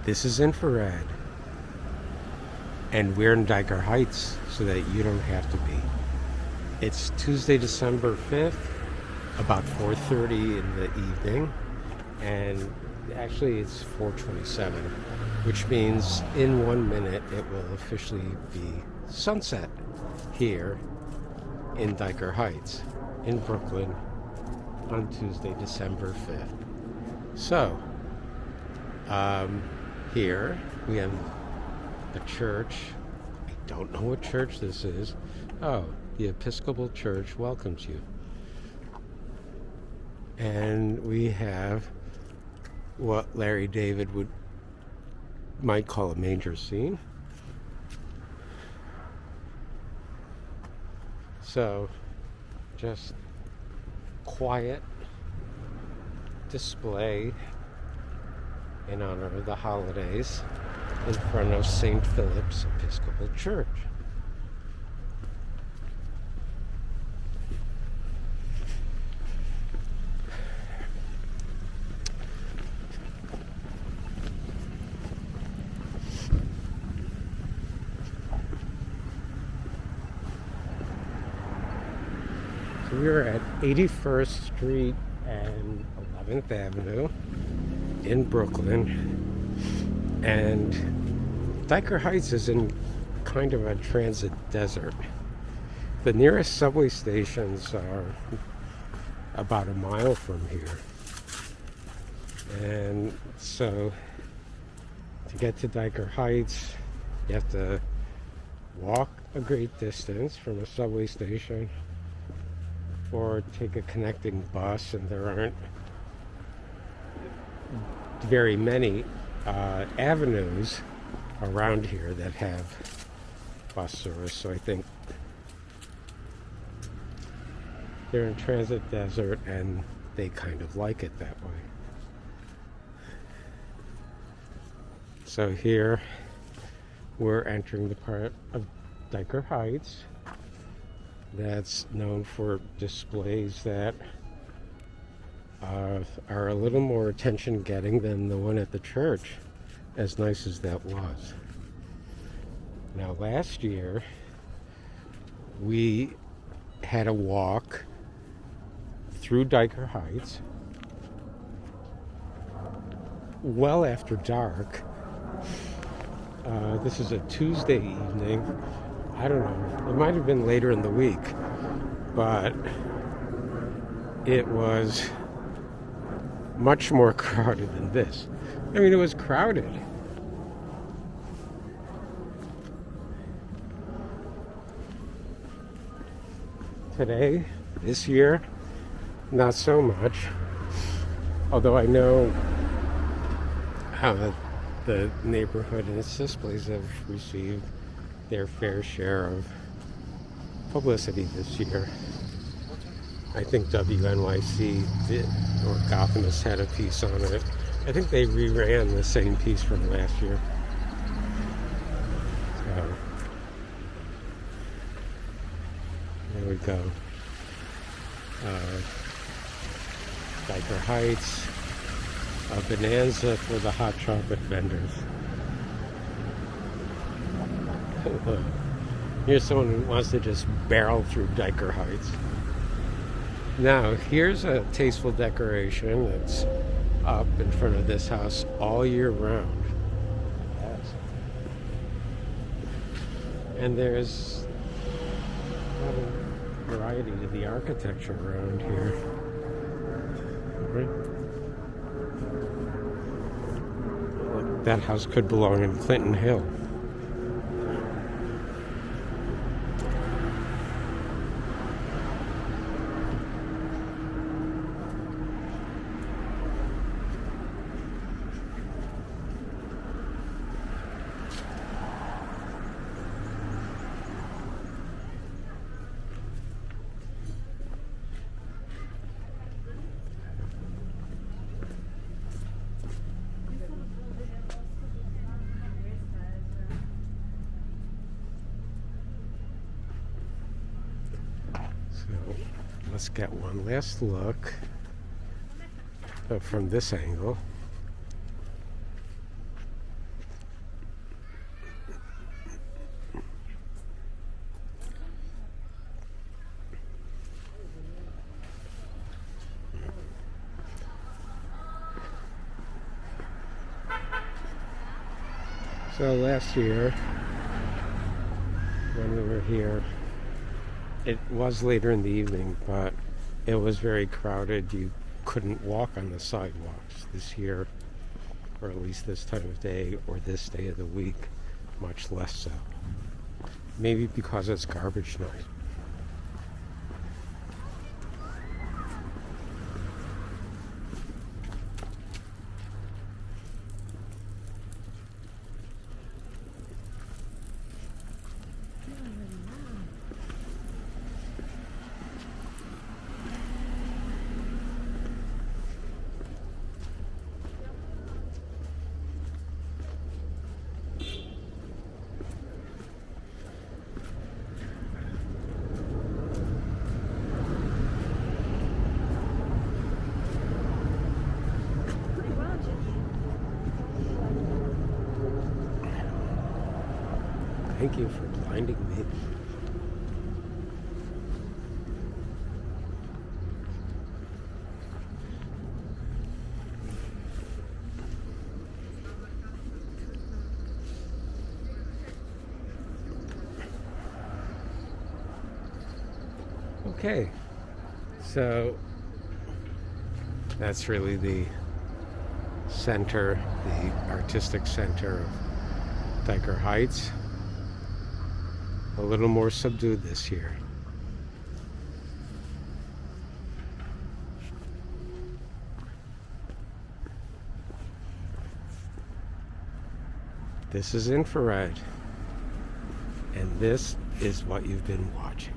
This is infrared. And we're in Dyker Heights so that you don't have to be. It's Tuesday, December 5th, about 4:30 in the evening. And actually it's 4:27, which means in 1 minute it will officially be sunset here in Dyker Heights in Brooklyn on Tuesday, December 5th. So, here we have a church. I don't know what church this is. Oh, the Episcopal Church welcomes you. And we have what Larry David might call a manger scene. So, just quiet display in honor of the holidays in front of St. Philip's Episcopal Church. So we're at 81st Street and 11th Avenue in Brooklyn. And Dyker Heights is in kind of a transit desert. The nearest subway stations are about a mile from here. And so to get to Dyker Heights, you have to walk a great distance from a subway station or take a connecting bus, and there aren't very many avenues around here that have bus service, so I think they're in transit desert and they kind of like it that way. So here we're entering the part of Dyker Heights that's known for displays that are a little more attention-getting than the one at the church, as nice as that was. Now, last year, we had a walk through Dyker Heights well after dark. This is a Tuesday evening. I don't know, it might have been later in the week, but it was much more crowded than this. I mean, it was crowded. Today, this year, not so much. Although I know how the neighborhood and its displays have received their fair share of publicity this year. I think WNYC did, or Gothamist had a piece on it. I think they reran the same piece from last year. So, there we go. Dyker Heights, a bonanza for the hot chocolate vendors. Here's someone who wants to just barrel through Dyker Heights. Now, here's a tasteful decoration that's up in front of this house all year round. Yes. And there's a lot of variety to the architecture around here. Look, that house could belong in Clinton Hill. Let's get one last look from this angle. So last year, when we were here, it was later in the evening, but it was very crowded. You couldn't walk on the sidewalks. This year, or at least this time of day, or this day of the week, much less so. Maybe because it's garbage night. Thank you for blinding me. Okay, so that's really the center, the artistic center of Dyker Heights. A little more subdued this year. This is infrared, and this is what you've been watching.